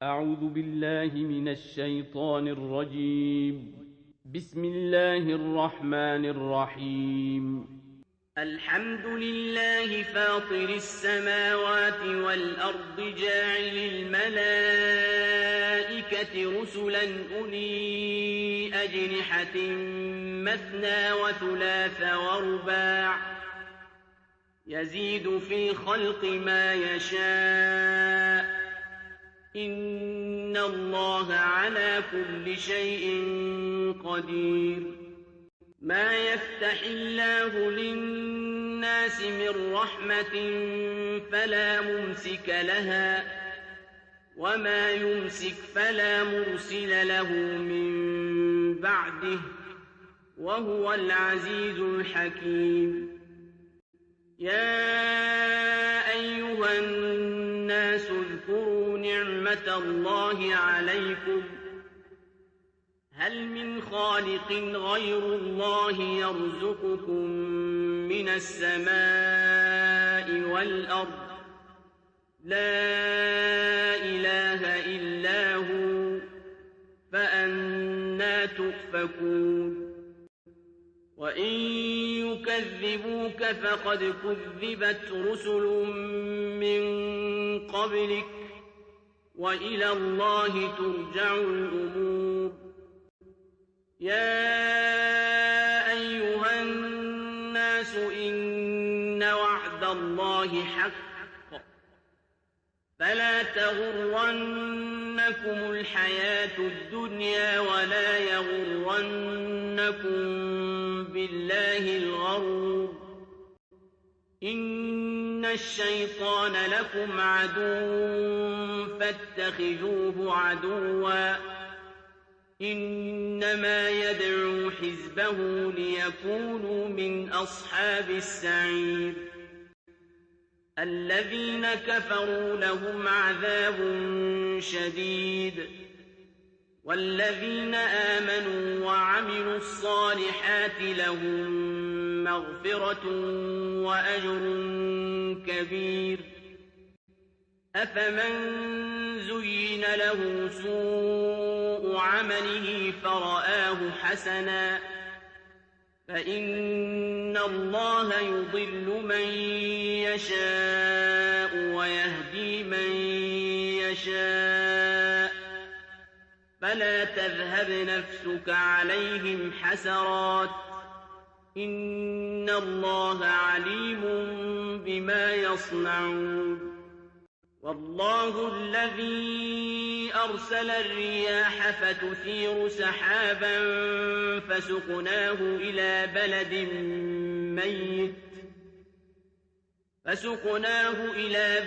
أعوذ بالله من الشيطان الرجيم. بسم الله الرحمن الرحيم. الحمد لله فاطر السماوات والأرض جاعل الملائكة رسلا أولي أجنحة مثنى وثلاث ورباع يزيد في الخلق ما يشاء إن الله على كل شيء قدير. ما يفتح الله للناس من رحمة فلا ممسك لها وما يمسك فلا مرسل له من بعده وهو العزيز الحكيم. يا أيها الناس اذكروا نعمة الله عليكم هل من خالق غير الله يرزقكم من السماء والأرض لا إله إلا هو فأنى تؤفكون. وإن يكذبوك فقد كذبت رسل من قبلك وإلى الله ترجع الأمور. يا أيها الناس إن وعد الله حق فلا تغرنكم الحياة الدنيا ولا يغرنكم بالله الغرور. إن الشيطان لكم عدو فاتخذوه عدوا إنما يدعو حزبه ليكونوا من أصحاب السعير. الذين كفروا لهم عذاب شديد والذين آمنوا وعملوا الصالحات لهم مغفرة وأجر كبير. أفمن زين له سوء عمله فرآه حسنا فإن الله يضل من يشاء ويهدي من يشاء فلا تذهب نفسك عليهم حسرات إن الله عليم بما يصنعون. والله الذي أرسل الرياح فتثير سحابا فسقناه إلى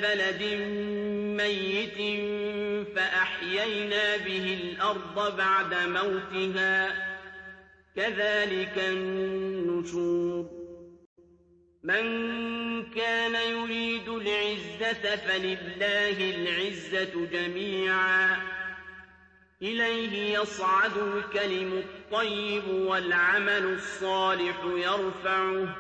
بلد ميت فأحيينا به الأرض بعد موتها كذلك النشور. من كان يريد العزة فلله العزة جميعا إليه يصعد الكلم الطيب والعمل الصالح يرفعه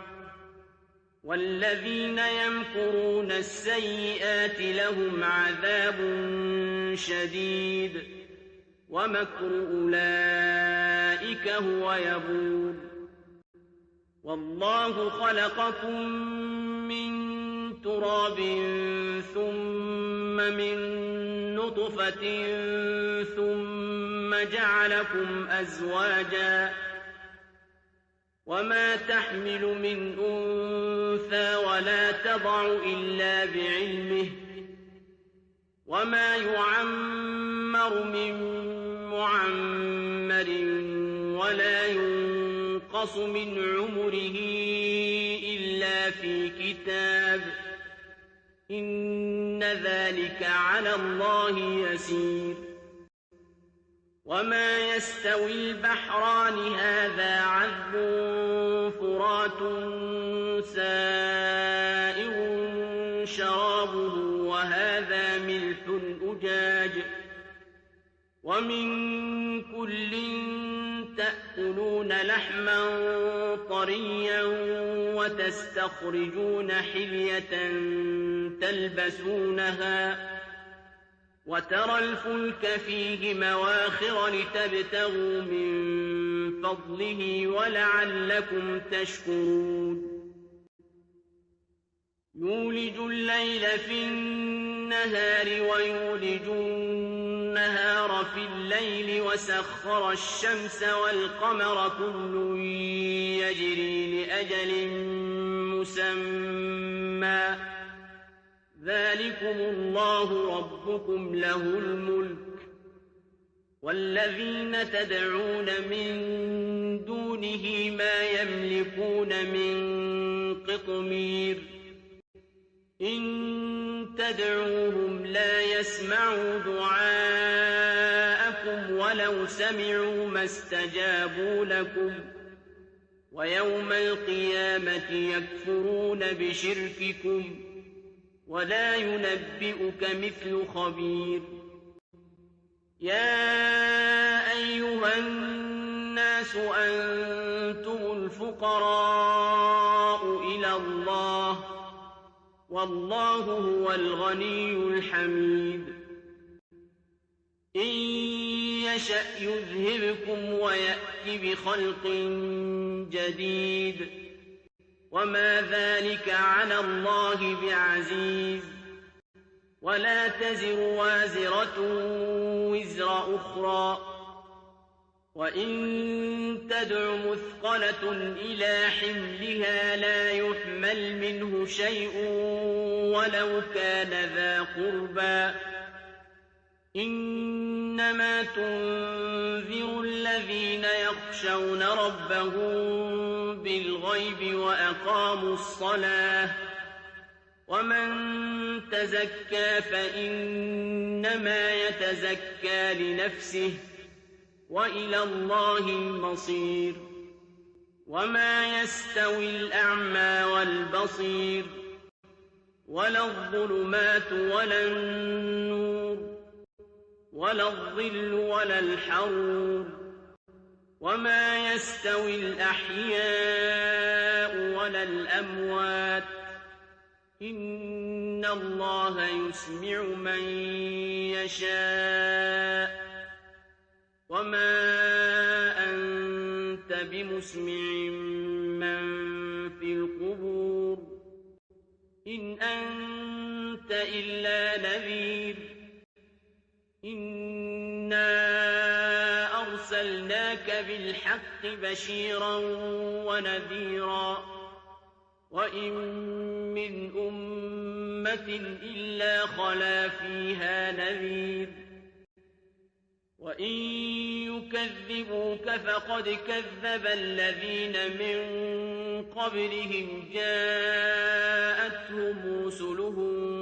والذين يمكرون السيئات لهم عذاب شديد ومكر أولئك هو يبور. والله خلقكم من تراب ثم من نطفة ثم جعلكم أزواجا وما تحمل من أنثى ولا تضع إلا بعلمه وما يعمر من معمر ولا ينقص من عمره إلا في كتاب إن ذلك على الله يسير. وما يستوي البحران هذا عذب فرات سائغ شرابه وهذا ملح أجاج ومن كل تأكلون لحما طريا وتستخرجون حلية تلبسونها وترى الفلك فيه مواخر لتبتغوا من فضله ولعلكم تشكرون يولج الليل في النهار ويولج النهار في الليل وسخر الشمس والقمر كل يجري لأجل مسمى ذلكم الله ربكم له الملك والذين تدعون من دونه ما يملكون من قطمير إن تدعوهم لا يسمعوا دعاءكم ولو سمعوا ما استجابوا لكم ويوم القيامة يكفرون بشرككم ولا ينبئك مثل خبير يا أيها الناس أنتم الفقراء إلى الله والله هو الغني الحميد إن يشأ يذهبكم ويأت بخلق جديد وما ذلك على الله بعزيز ولا تزر وازرة وزر أخرى وإن تدع مثقلة إلى حملها لا يحمل منه شيء ولو كان ذا قربى إنما تنذر الذين يخشون ربهم بالغيب وأقاموا الصلاة ومن تزكى فإنما يتزكى لنفسه وإلى الله المصير وما يستوي الأعمى والبصير ولا الظلمات ولا النور ولا الظل ولا الحرور وما يستوي الأحياء ولا الأموات إن الله يسمع من يشاء وما أنت بمسمع من في القبور إن أنت إلا نذير إنا أرسلناك بالحق بشيرا ونذيرا وإن من أمة إلا خلا فيها نذير وإن يكذبوك فقد كذب الذين من قبلهم جاءتهم رسلهم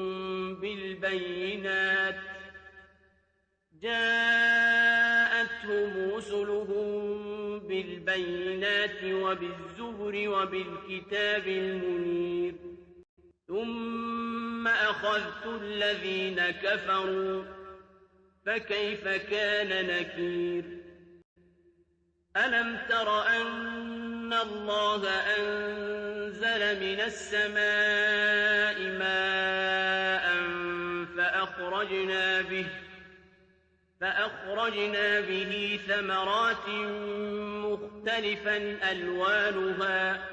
بالبينات وبالزبر وبالكتاب المنير ثم أخذت الذين كفروا فكيف كان نكير ألم تر أن الله أنزل من السماء ماء فأخرجنا به ثمرات مختلفا ألوانها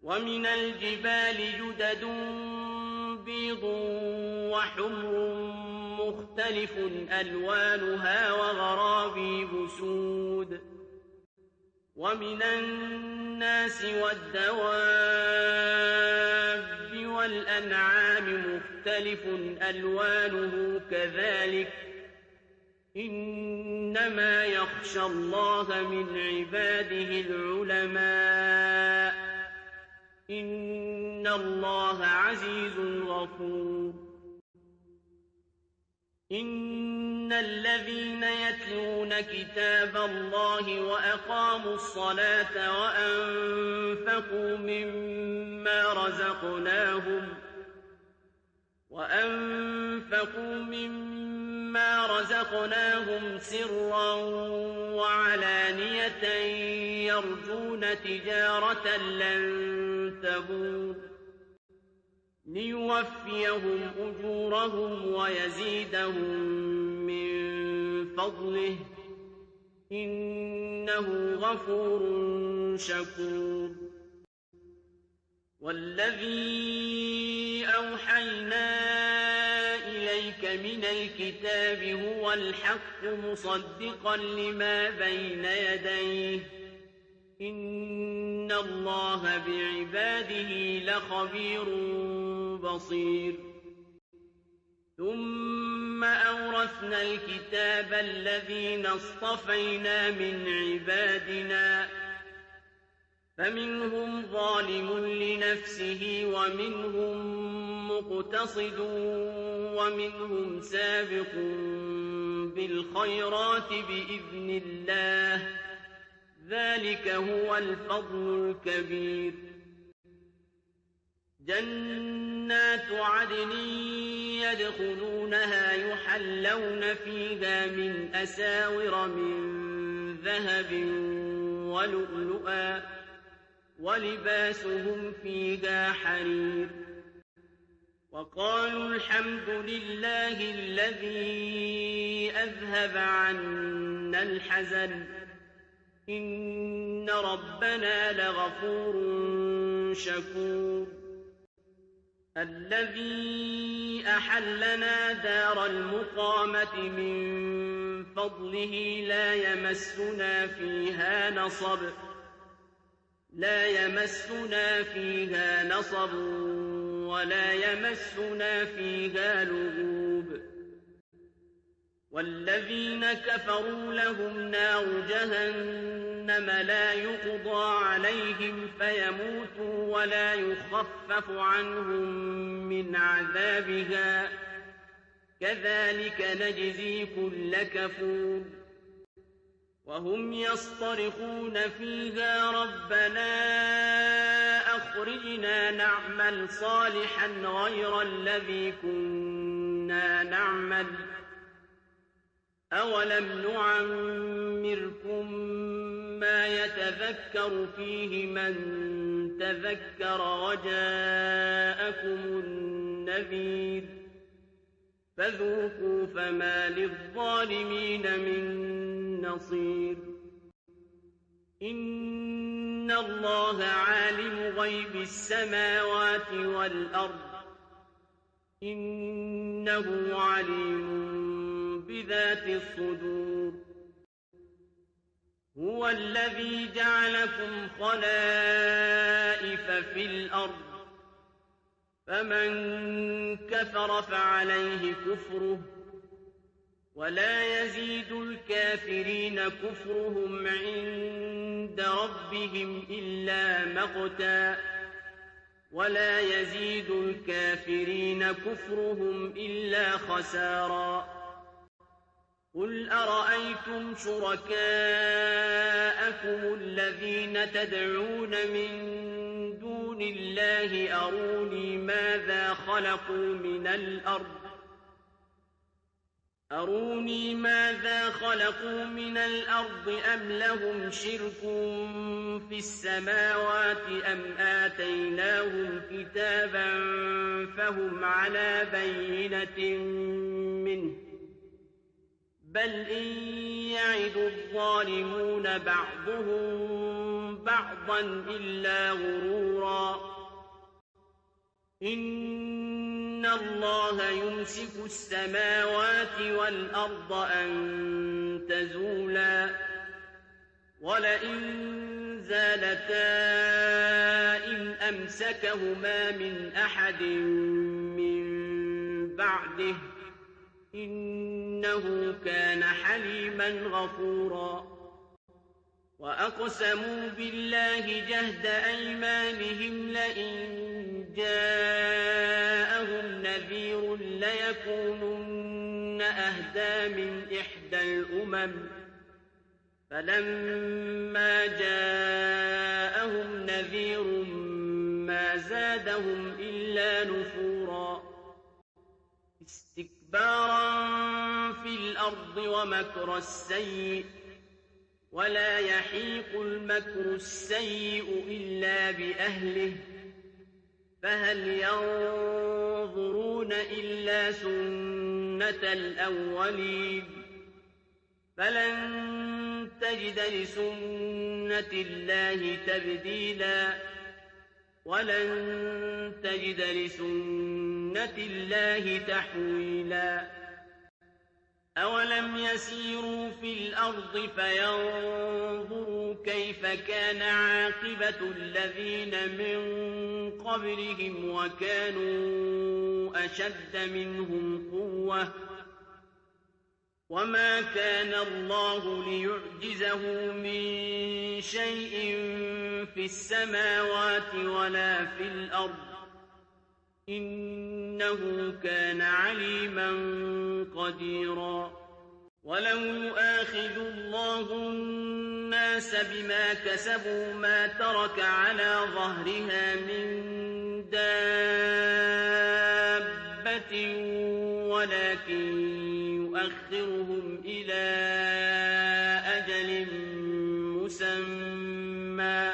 ومن الجبال جدد بيض وحمر مختلف ألوانها وغرابيب سود ومن الناس والدواب والأنعام مختلف ألوانه كذلك إنما يخشى الله من عباده العلماء إن الله عزيز غفور إن الذين يتلون كتاب الله وأقاموا الصلاة وأنفقوا مما رزقناهم سرا وعلانية يرجون تجارة لن تبور ليوفيهم أجورهم ويزيدهم من فضله إنه غفور شكور والذي أوحينا إليك من الكتاب هو الحق مصدقا لما بين يديه إن الله بعباده لخبير بصير ثم أورثنا الكتاب الذين اصطفينا من عبادنا فمنهم ظالم لنفسه ومنهم مقتصد ومنهم سابق بالخيرات بإذن الله ذلك هو الفضل الكبير جنات عدن يدخلونها يحلون فيها من أساور من ذهب ولؤلؤا ولباسهم فيها حرير وقالوا الحمد لله الذي أذهب عنا الحزن إن ربنا لغفور شكور الذي أحلنا دار المقامة من فضله لا يمسنا فيها نصب ولا يمسنا فيها لغوب والذين كفروا لهم نار جهنم لا يقضى عليهم فيموتوا ولا يخفف عنهم من عذابها كذلك نجزي كل كفور وهم يصطرخون فيها ربنا أخرجنا نعمل صالحا غير الذي كنا نعمل أولم نعمركم ما يتذكر فيه من تذكر وجاءكم النذير فذوقوا فما للظالمين من نصير إن الله عالم غيب السماوات والأرض إنه عليم بذات الصدور هو الذي جعلكم خلائف في الأرض فمن كفر فعليه كفره ولا يزيد الكافرين كفرهم عند ربهم إلا مقتا ولا يزيد الكافرين كفرهم إلا خسارا قل أرأيتم شركاءكم الذين تدعون من دون الله أروني ماذا خلقوا من الأرض أم لهم شرك في السماوات أم آتيناهم كتابا فهم على بينة منه بل إن يعد الظالمون بعضهم بعضا إلا غرورا إن الله يمسك السماوات والأرض أن تزولا ولئن زالتا إن أمسكهما من أحد من بعده إنه كان حليما غفورا وأقسموا بالله جهد أيمانهم لئن جاءهم نذير ليكونن أهدى من إحدى الأمم فلما جاءهم نذير ما زادهم إلا نفورا استكبارا في الأرض ومكر السيء ولا يحيق المكر السيء إلا بأهله فهل ينظرون إلا سنة الأولين فلن تجد لسنة الله تبديلا ولن تجد لسنة الله تحويلا أولم يسيروا في الأرض فينظروا كيف كان عاقبة الذين من قبلهم وكانوا أشد منهم قوة وما كان الله ليعجزه من شيء في السماوات ولا في الأرض إنه كان عليما قديرا ولو يؤاخذ الله الناس بما كسبوا ما ترك على ظهرها من دابة ولكن يؤخرهم إلى أجل مسمى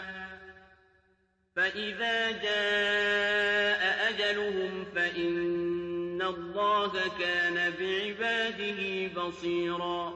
فإذا جاء أجلهم فإن الله كان بعباده بصيرا